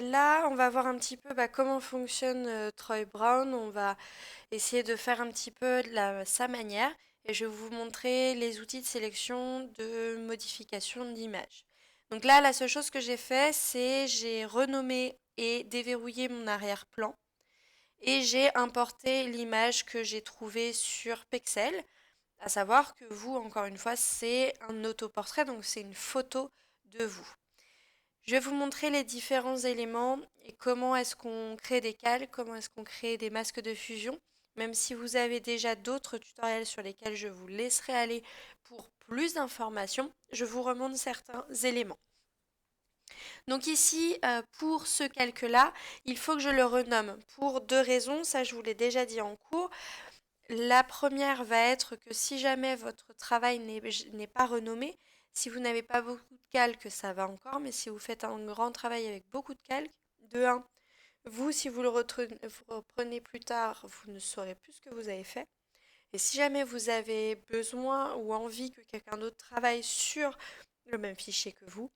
tutoriel-là, on va voir un petit peu comment fonctionne Troy Brown. On va essayer de faire un petit peu sa manière et je vais vous montrer les outils de sélection de modification d'image. Donc là, la seule chose que j'ai fait, c'est j'ai renommé et déverrouillé mon arrière-plan et j'ai importé l'image que j'ai trouvée sur Pexel. À savoir que vous, encore une fois, c'est un autoportrait, donc c'est une photo de vous. Je vais vous montrer les différents éléments et comment est-ce qu'on crée des calques, comment est-ce qu'on crée des masques de fusion. Même si vous avez déjà d'autres tutoriels sur lesquels je vous laisserai aller pour plus d'informations, je vous remonte certains éléments. Donc ici, pour ce calque-là, il faut que je le renomme pour deux raisons, ça je vous l'ai déjà dit en cours. La première va être que si jamais votre travail n'est pas renommé, si vous n'avez pas beaucoup de calques, ça va encore, mais si vous faites un grand travail avec beaucoup de calques, de un, vous, si vous le reprenez plus tard, vous ne saurez plus ce que vous avez fait. Et si jamais vous avez besoin ou envie que quelqu'un d'autre travaille sur le même fichier que vous,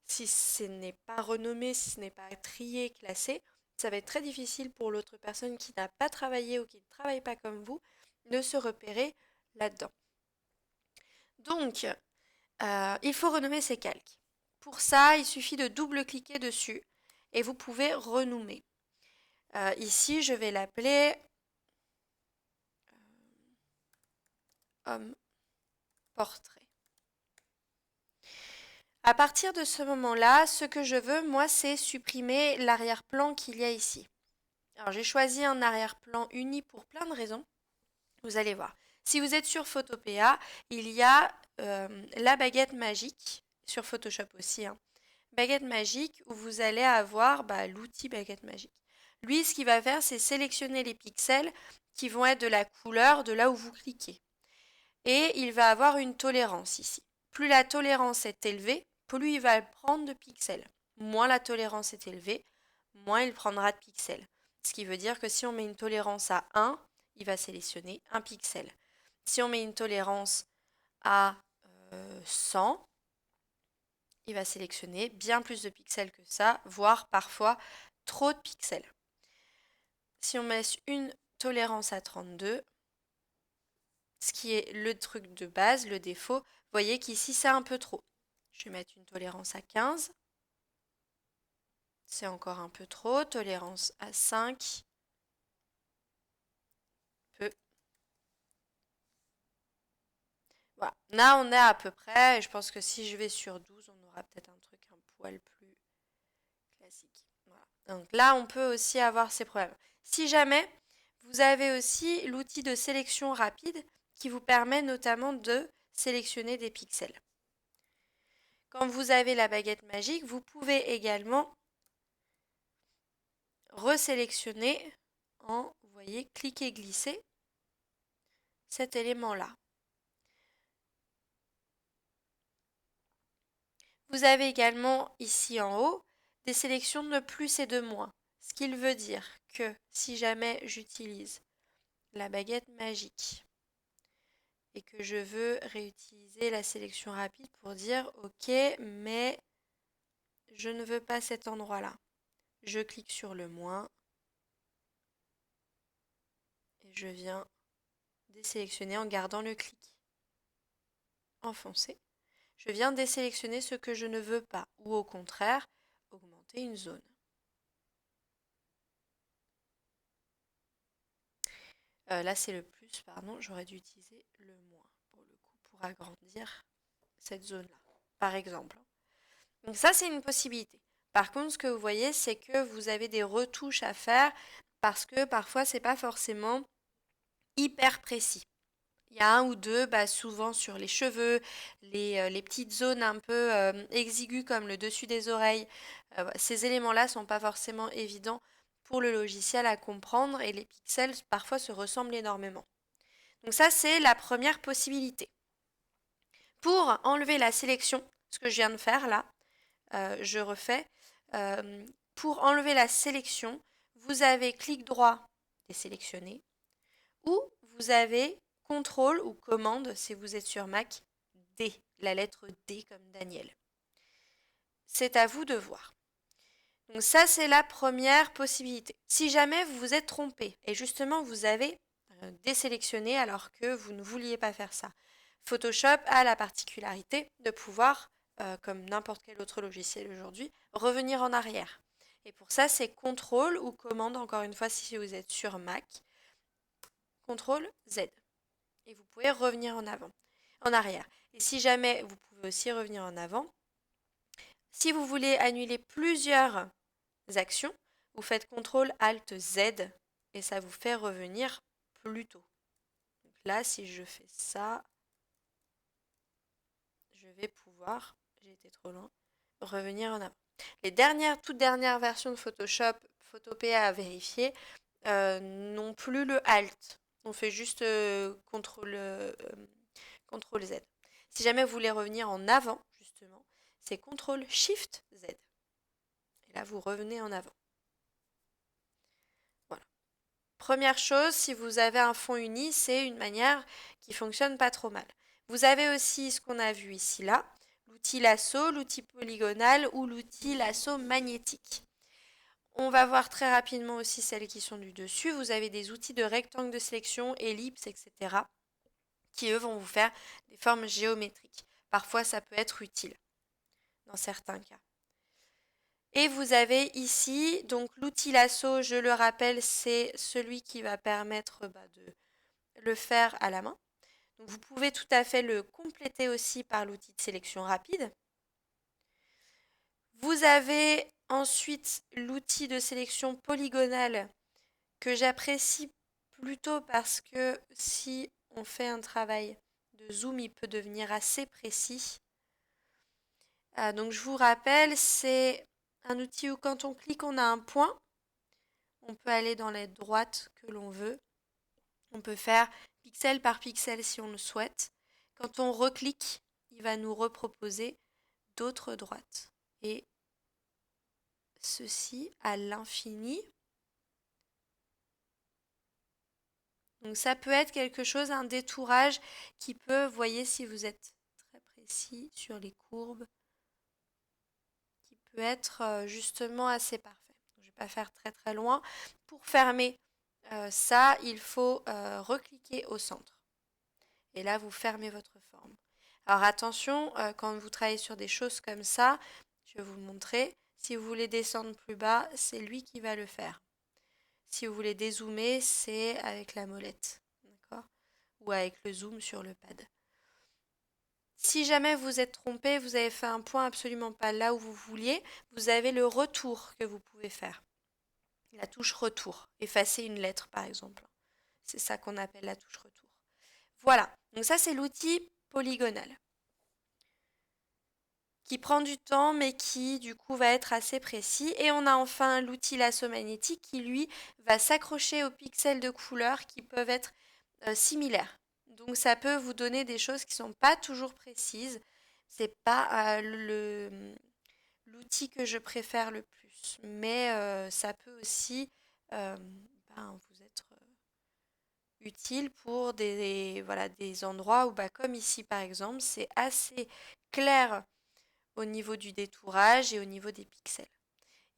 si ce n'est pas renommé, si ce n'est pas trié, classé, ça va être très difficile pour l'autre personne qui n'a pas travaillé ou qui ne travaille pas comme vous de se repérer là-dedans. Donc, il faut renommer ces calques. Pour ça, il suffit de double-cliquer dessus et vous pouvez renommer. Ici, je vais l'appeler homme portrait. À partir de ce moment-là, ce que je veux, moi, c'est supprimer l'arrière-plan qu'il y a ici. Alors, j'ai choisi un arrière-plan uni pour plein de raisons. Vous allez voir. Si vous êtes sur Photopea, il y a la baguette magique, sur Photoshop aussi, hein. Baguette magique où vous allez avoir l'outil baguette magique. Lui, ce qu'il va faire, c'est sélectionner les pixels qui vont être de la couleur de là où vous cliquez. Et il va avoir une tolérance ici. Plus la tolérance est élevée, plus il va prendre de pixels. Moins la tolérance est élevée, moins il prendra de pixels. Ce qui veut dire que si on met une tolérance à 1, il va sélectionner un pixel. Si on met une tolérance à 100, il va sélectionner bien plus de pixels que ça, voire parfois trop de pixels. Si on met une tolérance à 32, ce qui est le truc de base, le défaut, vous voyez qu'ici c'est un peu trop. Je vais mettre une tolérance à 15. C'est encore un peu trop. Tolérance à 5. Peu. Voilà. Là, on est à peu près. Et je pense que si je vais sur 12, on aura peut-être un truc un poil plus classique. Voilà. Donc là, on peut aussi avoir ces problèmes. Si jamais, vous avez aussi l'outil de sélection rapide qui vous permet notamment de sélectionner des pixels. Quand vous avez la baguette magique, vous pouvez également resélectionner en, vous voyez, cliquer glisser cet élément-là. Vous avez également ici en haut des sélections de plus et de moins. Ce qui veut dire que si jamais j'utilise la baguette magique et que je veux réutiliser la sélection rapide pour dire ok, mais je ne veux pas cet endroit-là. Je clique sur le moins et je viens désélectionner en gardant le clic enfoncé. Je viens désélectionner ce que je ne veux pas ou au contraire augmenter une zone. Là c'est le plus, pardon, j'aurais dû utiliser le moins pour le coup pour agrandir cette zone-là, par exemple. Donc ça c'est une possibilité. Par contre, ce que vous voyez, c'est que vous avez des retouches à faire parce que parfois c'est pas forcément hyper précis. Il y a un ou deux, souvent sur les cheveux, les petites zones un peu exiguës comme le dessus des oreilles. Ces éléments-là ne sont pas forcément évidents pour le logiciel à comprendre et les pixels parfois se ressemblent énormément. Donc ça, c'est la première possibilité. Pour enlever la sélection, ce que je viens de faire là, je refais. Euh, pour enlever la sélection, vous avez clic droit désélectionner ou vous avez contrôle ou commande si vous êtes sur Mac, D, la lettre D comme Daniel. C'est à vous de voir. Donc ça, c'est la première possibilité. Si jamais vous vous êtes trompé et justement vous avez désélectionné alors que vous ne vouliez pas faire ça, Photoshop a la particularité de pouvoir, comme n'importe quel autre logiciel aujourd'hui, revenir en arrière. Et pour ça, c'est CTRL ou commande, encore une fois, si vous êtes sur Mac, CTRL Z. Et vous pouvez revenir en avant, en arrière. Et si jamais vous pouvez aussi revenir en avant, si vous voulez annuler plusieurs actions, vous faites CTRL ALT Z et ça vous fait revenir plus tôt. Donc là, si je fais ça, je vais pouvoir, j'ai été trop loin, revenir en avant. Les toutes dernières versions de Photoshop, Photopea à vérifier, n'ont plus le Alt. On fait juste CTRL Z. Si jamais vous voulez revenir en avant, justement, c'est CTRL SHIFT Z. Et là, vous revenez en avant. Voilà. Première chose, si vous avez un fond uni, c'est une manière qui fonctionne pas trop mal. Vous avez aussi ce qu'on a vu ici là, l'outil lasso, l'outil polygonal ou l'outil lasso magnétique. On va voir très rapidement aussi celles qui sont du dessus. Vous avez des outils de rectangle de sélection, ellipse, etc. qui eux vont vous faire des formes géométriques. Parfois ça peut être utile dans certains cas. Et vous avez ici, donc l'outil lasso, je le rappelle, c'est celui qui va permettre de le faire à la main. Donc vous pouvez tout à fait le compléter aussi par l'outil de sélection rapide. Vous avez ensuite l'outil de sélection polygonale que j'apprécie plutôt parce que si on fait un travail de zoom, il peut devenir assez précis. Donc je vous rappelle, c'est un outil où quand on clique, on a un point. On peut aller dans les droites que l'on veut. On peut faire pixel par pixel si on le souhaite. Quand on reclique, il va nous reproposer d'autres droites. Et ceci à l'infini. Donc ça peut être quelque chose, un détourage qui peut, voyez si vous êtes très précis sur les courbes, qui peut être justement assez parfait. Je ne vais pas faire très très loin. Pour fermer ça, il faut recliquer au centre. Et là, vous fermez votre forme. Alors attention, quand vous travaillez sur des choses comme ça, je vais vous le montrer. Si vous voulez descendre plus bas, c'est lui qui va le faire. Si vous voulez dézoomer, c'est avec la molette, d'accord? Ou avec le zoom sur le pad. Si jamais vous êtes trompé, vous avez fait un point absolument pas là où vous vouliez, vous avez le retour que vous pouvez faire. La touche retour, effacer une lettre par exemple. C'est ça qu'on appelle la touche retour. Voilà, donc ça c'est l'outil polygonal qui prend du temps mais qui du coup va être assez précis. Et on a enfin l'outil lasso magnétique qui lui va s'accrocher aux pixels de couleur qui peuvent être similaires. Donc ça peut vous donner des choses qui ne sont pas toujours précises. C'est pas l'outil que je préfère le plus, mais ça peut aussi vous être utile pour voilà, des endroits où, comme ici par exemple, c'est assez clair au niveau du détourage et au niveau des pixels.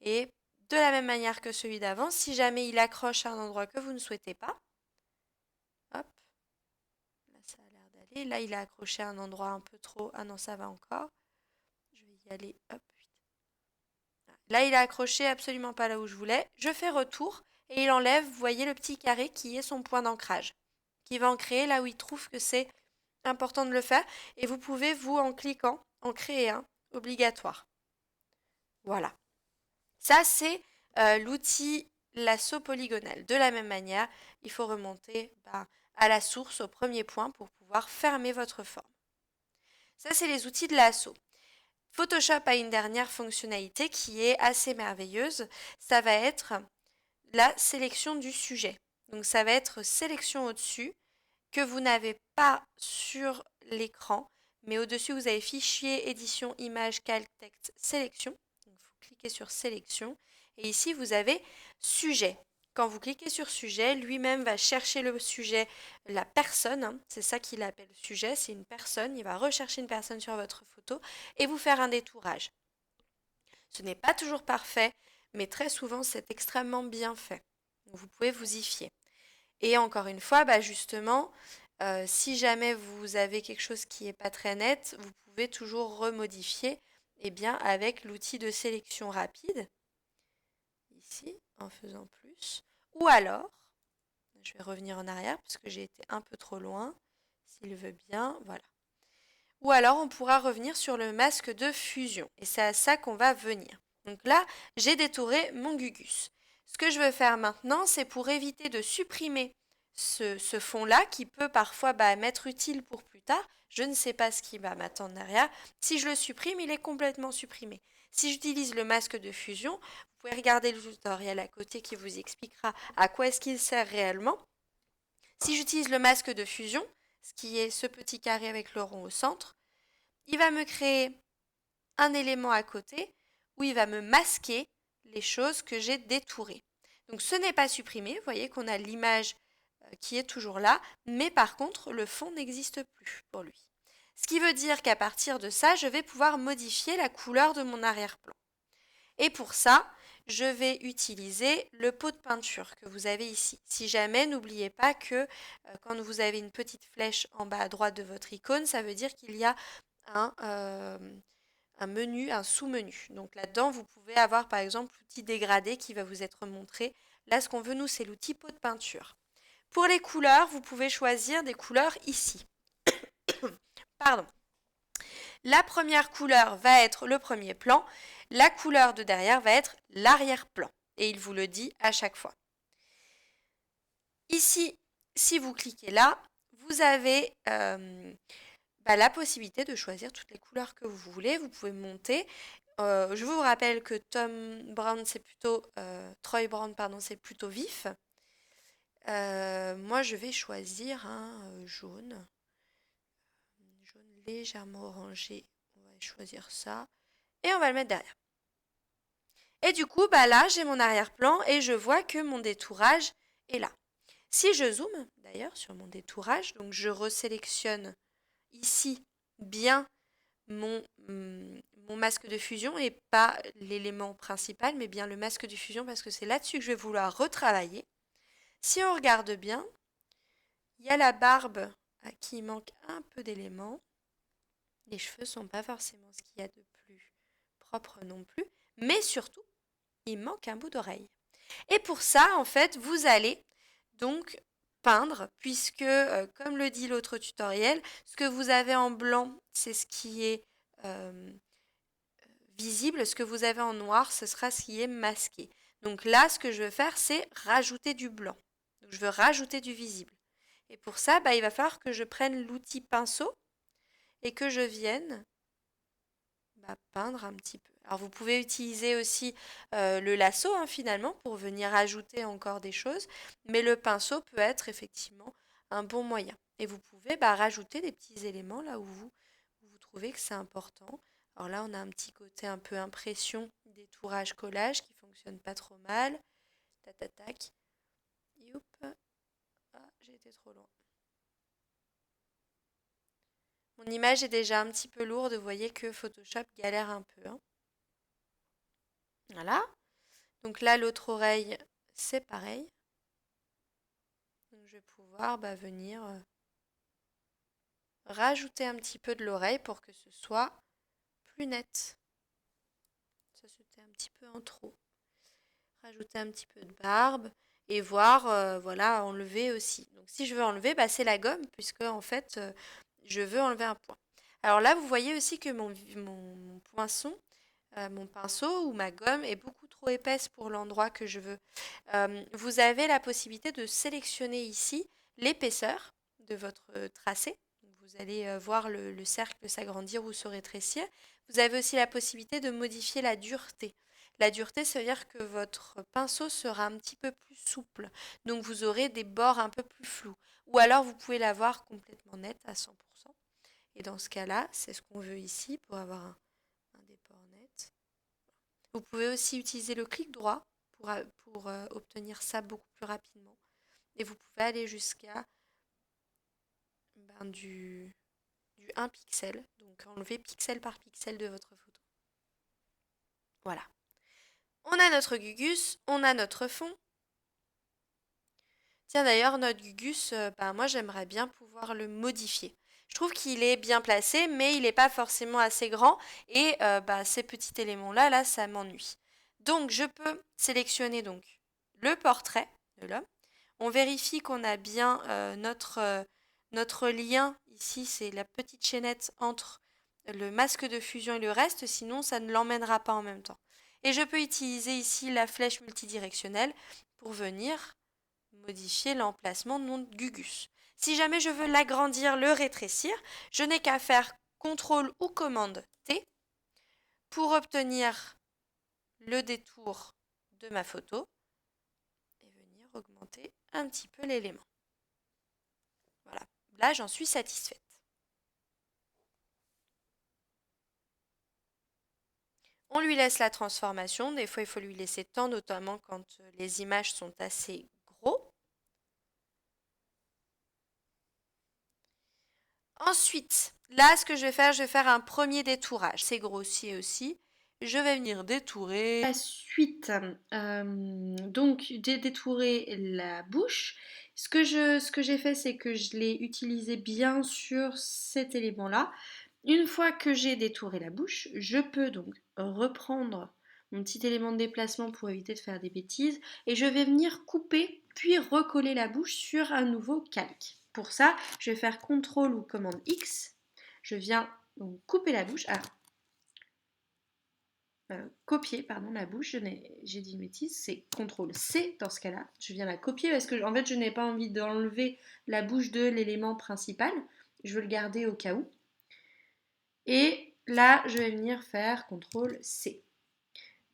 Et de la même manière que celui d'avant, si jamais il accroche à un endroit que vous ne souhaitez pas, hop, là ça a l'air d'aller, là il a accroché à un endroit un peu trop, ah non ça va encore, je vais y aller, hop, là il a accroché absolument pas là où je voulais, je fais retour et il enlève, vous voyez le petit carré qui est son point d'ancrage, qui va en créer là où il trouve que c'est important de le faire, et vous pouvez vous en cliquant en créer un obligatoire. Voilà. Ça, c'est l'outil lasso polygonal. De la même manière, il faut remonter à la source, au premier point, pour pouvoir fermer votre forme. Ça, c'est les outils de lasso. Photoshop a une dernière fonctionnalité qui est assez merveilleuse. Ça va être la sélection du sujet. Donc, ça va être sélection au-dessus que vous n'avez pas sur l'écran, mais au-dessus, vous avez fichier, édition, image, calque, texte, sélection. Donc, vous cliquez sur sélection. Et ici, vous avez sujet. Quand vous cliquez sur sujet, lui-même va chercher le sujet, la personne, c'est ça qu'il appelle sujet, c'est une personne, il va rechercher une personne sur votre photo et vous faire un détourage. Ce n'est pas toujours parfait, mais très souvent c'est extrêmement bien fait. Donc, vous pouvez vous y fier. Et encore une fois, bah justement, si jamais vous avez quelque chose qui n'est pas très net, vous pouvez toujours remodifier eh bien, avec l'outil de sélection rapide, ici, en faisant plus. Ou alors, je vais revenir en arrière parce que j'ai été un peu trop loin, s'il veut bien, voilà. Ou alors, on pourra revenir sur le masque de fusion. Et c'est à ça qu'on va venir. Donc là, j'ai détouré mon Gugus. Ce que je veux faire maintenant, c'est pour éviter de supprimer ce fond-là, qui peut parfois m'être utile pour plus tard. Je ne sais pas ce qui va m'attendre derrière. Si je le supprime, il est complètement supprimé. Si j'utilise le masque de fusion, vous pouvez regarder le tutoriel à côté qui vous expliquera à quoi est-ce qu'il sert réellement. Si j'utilise le masque de fusion, ce qui est ce petit carré avec le rond au centre, il va me créer un élément à côté où il va me masquer les choses que j'ai détourées. Donc ce n'est pas supprimé, vous voyez qu'on a l'image qui est toujours là, mais par contre le fond n'existe plus pour lui. Ce qui veut dire qu'à partir de ça, je vais pouvoir modifier la couleur de mon arrière-plan. Et pour ça, je vais utiliser le pot de peinture que vous avez ici. Si jamais, n'oubliez pas que quand vous avez une petite flèche en bas à droite de votre icône, ça veut dire qu'il y a un, un menu, un sous-menu. Donc là-dedans, vous pouvez avoir par exemple l'outil dégradé qui va vous être montré. Là, ce qu'on veut, nous, c'est l'outil pot de peinture. Pour les couleurs, vous pouvez choisir des couleurs ici. Pardon. La première couleur va être le premier plan. La couleur de derrière va être l'arrière-plan. Et il vous le dit à chaque fois. Ici, si vous cliquez là, vous avez la possibilité de choisir toutes les couleurs que vous voulez. Vous pouvez monter. Je vous rappelle que Troy Brown, pardon, c'est plutôt vif. Moi, je vais choisir un jaune légèrement orangé. On va choisir ça et on va le mettre derrière. Et du coup, là, j'ai mon arrière-plan et je vois que mon détourage est là. Si je zoome d'ailleurs sur mon détourage, donc je resélectionne ici bien mon masque de fusion et pas l'élément principal, mais bien le masque de fusion parce que c'est là-dessus que je vais vouloir retravailler. Si on regarde bien, il y a la barbe à qui il manque un peu d'éléments. Les cheveux sont pas forcément ce qu'il y a de plus propre non plus, mais surtout, il manque un bout d'oreille. Et pour ça, en fait, vous allez donc peindre, puisque, comme le dit l'autre tutoriel, ce que vous avez en blanc, c'est ce qui est visible, ce que vous avez en noir, ce sera ce qui est masqué. Donc là, ce que je veux faire, c'est rajouter du blanc. Donc je veux rajouter du visible. Et pour ça, il va falloir que je prenne l'outil pinceau et que je vienne peindre un petit peu. Alors vous pouvez utiliser aussi le lasso finalement pour venir ajouter encore des choses, mais le pinceau peut être effectivement un bon moyen. Et vous pouvez rajouter des petits éléments là où vous trouvez que c'est important. Alors là, on a un petit côté un peu impression, détourage, collage qui fonctionne pas trop mal. Tac. Youp. Ah, j'ai été trop loin. Mon image est déjà un petit peu lourde, vous voyez que Photoshop galère un peu. Voilà. Donc là, l'autre oreille, c'est pareil. Donc je vais pouvoir venir rajouter un petit peu de l'oreille pour que ce soit plus net. Ça, c'était un petit peu en trop. Rajouter un petit peu de barbe et voir, enlever aussi. Donc si je veux enlever, c'est la gomme puisque en fait, je veux enlever un point. Alors là, vous voyez aussi que mon poinçon, mon pinceau ou ma gomme est beaucoup trop épaisse pour l'endroit que je veux. Vous avez la possibilité de sélectionner ici l'épaisseur de votre tracé. Vous allez voir le cercle s'agrandir ou se rétrécir. Vous avez aussi la possibilité de modifier la dureté. La dureté, ça veut dire que votre pinceau sera un petit peu plus souple. Donc vous aurez des bords un peu plus flous. Ou alors vous pouvez l'avoir complètement net à 100%. Et dans ce cas-là, c'est ce qu'on veut ici pour avoir un déport net. Vous pouvez aussi utiliser le clic droit pour obtenir ça beaucoup plus rapidement. Et vous pouvez aller jusqu'à du 1 pixel. Donc enlever pixel par pixel de votre photo. Voilà. On a notre Gugus, on a notre fond. Tiens d'ailleurs, notre Gugus, moi j'aimerais bien pouvoir le modifier. Je trouve qu'il est bien placé, mais il n'est pas forcément assez grand. Et ces petits éléments-là, ça m'ennuie. Donc je peux sélectionner donc le portrait de l'homme. On vérifie qu'on a bien notre lien. Ici, c'est la petite chaînette entre le masque de fusion et le reste, sinon ça ne l'emmènera pas en même temps. Et je peux utiliser ici la flèche multidirectionnelle pour venir modifier l'emplacement de mon Gugus. Si jamais je veux l'agrandir, le rétrécir, je n'ai qu'à faire CTRL ou commande T pour obtenir le détour de ma photo et venir augmenter un petit peu l'élément. Voilà, là j'en suis satisfaite. On lui laisse la transformation, des fois il faut lui laisser temps, notamment quand les images sont assez gros. Ensuite, là ce que je vais faire un premier détourage. C'est grossier aussi. Je vais venir détourer. La suite, donc j'ai détouré la bouche. Ce que j'ai fait, c'est que je l'ai utilisé bien sur cet élément-là. Une fois que j'ai détouré la bouche, je peux donc reprendre mon petit élément de déplacement pour éviter de faire des bêtises et je vais venir couper puis recoller la bouche sur un nouveau calque. Pour ça, je vais faire CTRL ou commande X. Je viens donc couper la bouche. Copier pardon, la bouche, j'ai dit une bêtise, c'est CTRL C dans ce cas-là. Je viens la copier parce que en fait je n'ai pas envie d'enlever la bouche de l'élément principal. Je veux le garder au cas où. Et là, je vais venir faire CTRL C.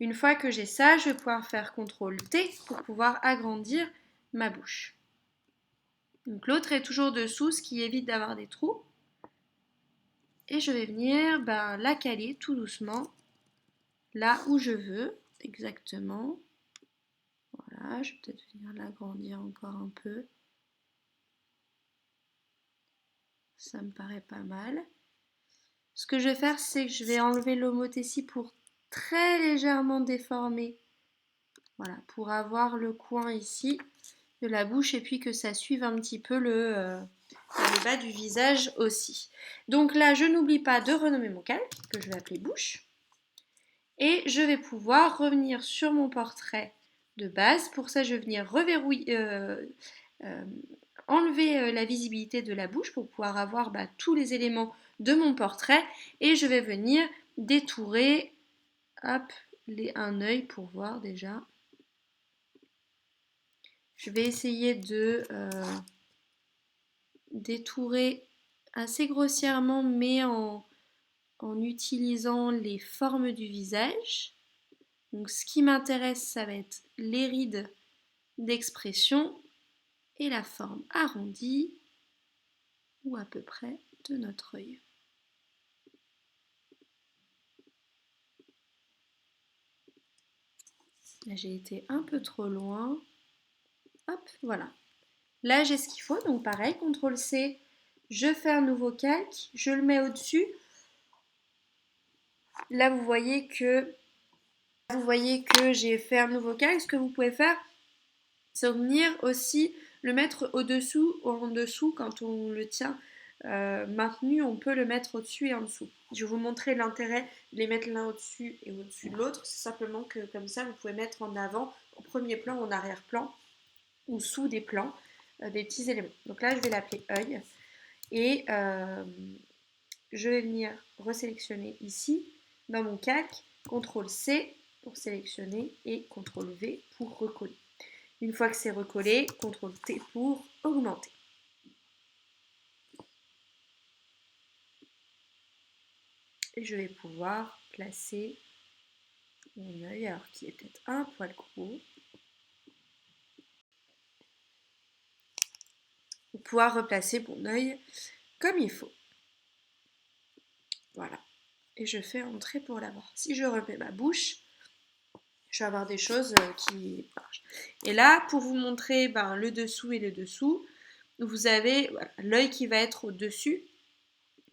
Une fois que j'ai ça, je vais pouvoir faire CTRL T pour pouvoir agrandir ma bouche. Donc l'autre est toujours dessous, ce qui évite d'avoir des trous. Et je vais venir la caler tout doucement là où je veux, exactement. Voilà, je vais peut-être venir l'agrandir encore un peu. Ça me paraît pas mal. Ce que je vais faire, c'est que je vais enlever l'homothétie pour très légèrement déformer. Voilà, pour avoir le coin ici de la bouche et puis que ça suive un petit peu le bas du visage aussi. Donc là, je n'oublie pas de renommer mon calque, que je vais appeler bouche. Et je vais pouvoir revenir sur mon portrait de base. Pour ça, je vais venir enlever la visibilité de la bouche pour pouvoir avoir tous les éléments de mon portrait. Et je vais venir détourer un œil pour voir déjà. Je vais essayer de détourer assez grossièrement, mais en utilisant les formes du visage. Donc ce qui m'intéresse, ça va être les rides d'expression et la forme arrondie, ou à peu près, de notre œil. Là, j'ai été un peu trop loin. Hop, voilà. Là, j'ai ce qu'il faut, donc pareil, CTRL C, je fais un nouveau calque, je le mets au-dessus. Là, vous voyez que j'ai fait un nouveau calque. Ce que vous pouvez faire, c'est venir aussi le mettre au-dessous ou en dessous quand on le tient maintenu, on peut le mettre au-dessus et en dessous. Je vais vous montrer l'intérêt de les mettre l'un au-dessus et au-dessus de l'autre. C'est simplement que comme ça, vous pouvez mettre en avant, au premier plan, en arrière-plan ou sous des plans, des petits éléments. Donc là, je vais l'appeler œil et je vais venir resélectionner ici dans mon calque, CTRL C pour sélectionner et CTRL V pour recoller. Une fois que c'est recollé, CTRL T pour augmenter. Et je vais pouvoir placer mon œil, alors qui est peut-être un poil gros, pour pouvoir replacer mon œil comme il faut. Voilà. Et je fais entrer pour l'avoir. Si je remets ma bouche, je vais avoir des choses qui marchent. Et là, pour vous montrer le dessous et le dessous, vous avez l'œil qui va être au-dessus,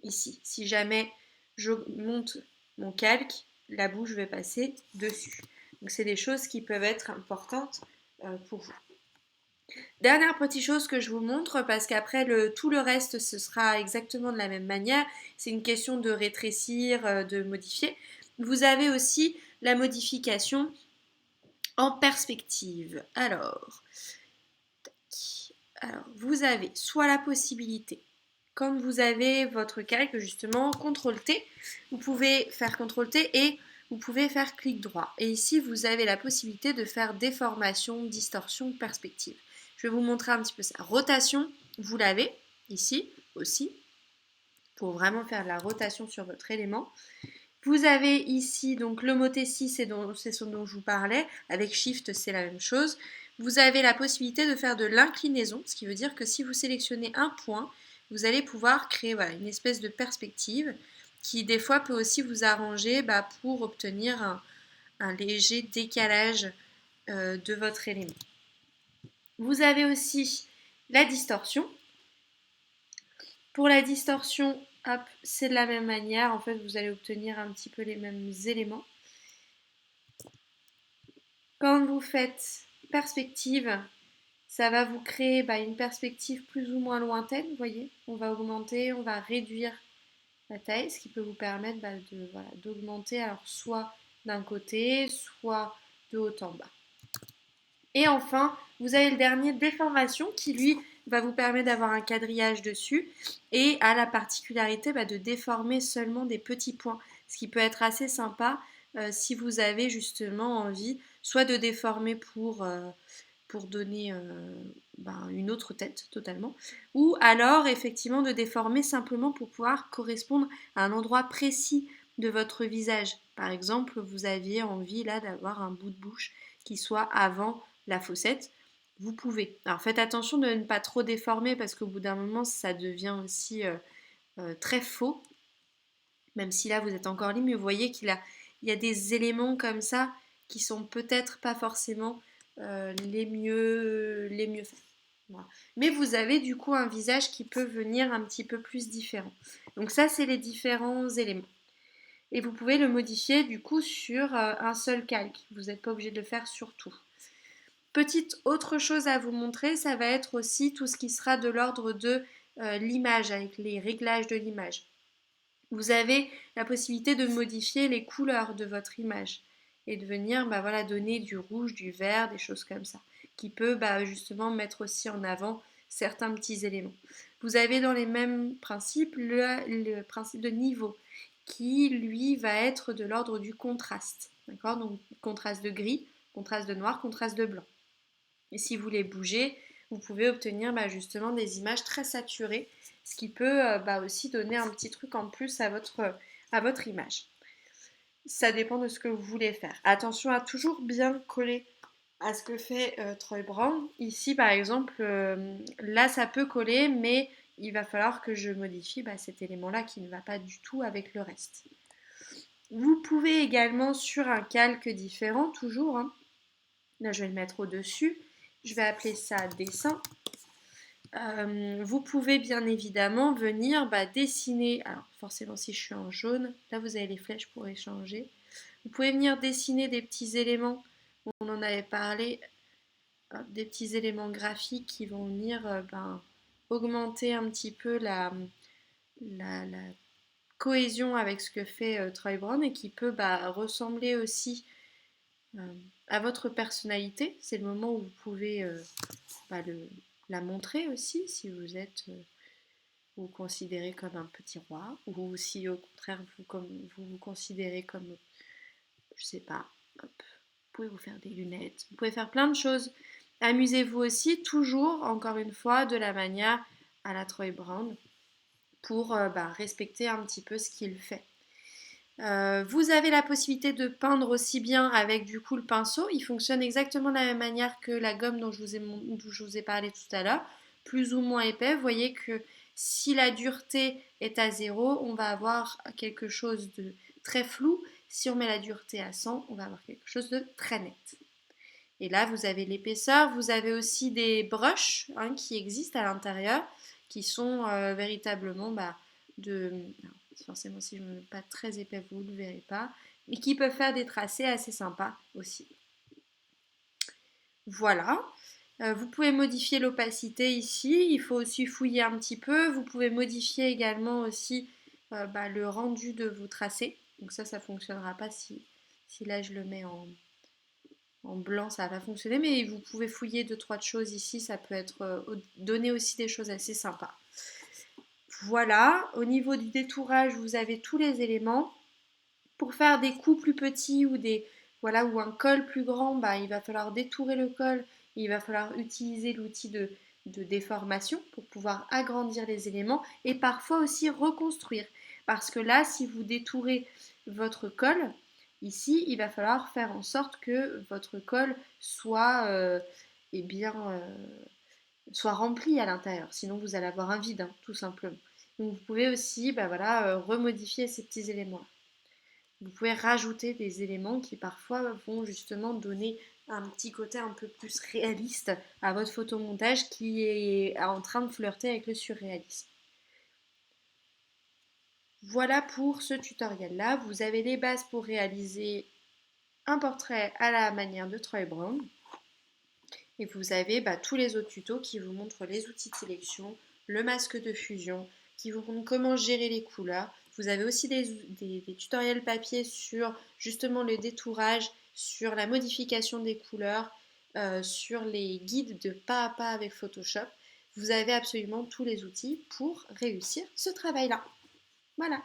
ici. Si jamais je monte mon calque, la bouche va passer dessus. Donc c'est des choses qui peuvent être importantes pour vous. Dernière petite chose que je vous montre, parce qu'après tout le reste, ce sera exactement de la même manière. C'est une question de rétrécir, de modifier. Vous avez aussi la modification en perspective. Alors, vous avez soit la possibilité, quand vous avez votre calque, justement, CTRL-T, vous pouvez faire CTRL-T et vous pouvez faire clic droit. Et ici, vous avez la possibilité de faire déformation, distorsion, perspective. Je vais vous montrer un petit peu ça. Rotation, vous l'avez ici aussi, pour vraiment faire de la rotation sur votre élément. Vous avez ici donc l'homothétie, c'est ce dont je vous parlais. Avec Shift, c'est la même chose. Vous avez la possibilité de faire de l'inclinaison, ce qui veut dire que si vous sélectionnez un point, vous allez pouvoir créer une espèce de perspective qui des fois peut aussi vous arranger pour obtenir un léger décalage de votre élément. Vous avez aussi la distorsion. Pour la distorsion, hop, c'est de la même manière. En fait, vous allez obtenir un petit peu les mêmes éléments. Quand vous faites perspective, ça va vous créer une perspective plus ou moins lointaine. Vous voyez, on va augmenter, on va réduire la taille, ce qui peut vous permettre d'augmenter alors soit d'un côté, soit de haut en bas. Et enfin, vous avez le dernier, déformation, qui lui va vous permettre d'avoir un quadrillage dessus et a la particularité de déformer seulement des petits points, ce qui peut être assez sympa si vous avez justement envie soit de déformer pour donner une autre tête totalement, ou alors effectivement de déformer simplement pour pouvoir correspondre à un endroit précis de votre visage. Par exemple, vous aviez envie là d'avoir un bout de bouche qui soit avant la fossette, vous pouvez. Alors faites attention de ne pas trop déformer parce qu'au bout d'un moment ça devient aussi très faux, même si là vous êtes encore libre, mais vous voyez il y a des éléments comme ça qui sont peut-être pas forcément les mieux faits. Voilà. Mais vous avez du coup un visage qui peut venir un petit peu plus différent. Donc ça c'est les différents éléments. Et vous pouvez le modifier du coup sur un seul calque. Vous n'êtes pas obligé de le faire sur tout. Petite autre chose à vous montrer, ça va être aussi tout ce qui sera de l'ordre de l'image, avec les réglages de l'image. Vous avez la possibilité de modifier les couleurs de votre image et de venir donner du rouge, du vert, des choses comme ça, qui peut justement mettre aussi en avant certains petits éléments. Vous avez dans les mêmes principes le principe de niveau, qui lui va être de l'ordre du contraste. D'accord? Donc contraste de gris, contraste de noir, contraste de blanc. Et si vous les bougez, vous pouvez obtenir justement des images très saturées, ce qui peut aussi donner un petit truc en plus à votre image. Ça dépend de ce que vous voulez faire. Attention à toujours bien coller à ce que fait Troy Brown. Ici par exemple, là ça peut coller, mais il va falloir que je modifie cet élément-là qui ne va pas du tout avec le reste. Vous pouvez également sur un calque différent, toujours, là je vais le mettre au-dessus, je vais appeler ça dessin. Vous pouvez bien évidemment venir dessiner, alors forcément si je suis en jaune, là vous avez les flèches pour échanger. Vous pouvez venir dessiner des petits éléments, on en avait parlé, des petits éléments graphiques qui vont venir augmenter un petit peu la cohésion avec ce que fait Troy Brown et qui peut ressembler aussi à votre personnalité. C'est le moment où vous pouvez la montrer aussi si vous êtes vous considérez comme un petit roi ou si au contraire vous considérez comme je sais pas, hop, vous pouvez vous faire des lunettes, vous pouvez faire plein de choses. Amusez-vous aussi toujours encore une fois de la manière à la Troy Brown pour respecter un petit peu ce qu'il fait. Vous avez la possibilité de peindre aussi bien avec du coup le pinceau. Il fonctionne exactement de la même manière que la gomme dont je vous ai parlé tout à l'heure, plus ou moins épais. Vous voyez que si la dureté est à 0, on va avoir quelque chose de très flou. Si on met la dureté à 100, on va avoir quelque chose de très net. Et là, vous avez l'épaisseur. Vous avez aussi des brushes qui existent à l'intérieur, qui sont véritablement de... Alors, forcément, si je ne me mets pas très épais, vous ne le verrez pas. et qui peuvent faire des tracés assez sympas aussi. Voilà. Vous pouvez modifier l'opacité ici, il faut aussi fouiller un petit peu. Vous pouvez modifier également aussi le rendu de vos tracés. Donc ça ne fonctionnera pas si là je le mets en blanc, ça va pas fonctionner, mais vous pouvez fouiller deux, trois choses ici, ça peut être donner aussi des choses assez sympas. Voilà, au niveau du détourage, vous avez tous les éléments. Pour faire des coups plus petits ou un col plus grand, il va falloir détourer le col, il va falloir utiliser l'outil de déformation pour pouvoir agrandir les éléments et parfois aussi reconstruire. Parce que là, si vous détourez votre col, ici, il va falloir faire en sorte que votre col soit, eh bien, soit rempli à l'intérieur. Sinon, vous allez avoir un vide, hein, tout simplement. Donc, vous pouvez aussi remodifier ces petits éléments. Vous pouvez rajouter des éléments qui parfois vont justement donner un petit côté un peu plus réaliste à votre photomontage qui est en train de flirter avec le surréalisme. Voilà pour ce tutoriel-là. Vous avez les bases pour réaliser un portrait à la manière de Troy Brown. Et vous avez tous les autres tutos qui vous montrent les outils de sélection, le masque de fusion, qui vous montrent comment gérer les couleurs. Vous avez aussi des tutoriels papier sur justement le détourage, sur la modification des couleurs, sur les guides de pas à pas avec Photoshop. Vous avez absolument tous les outils pour réussir ce travail-là. Voilà.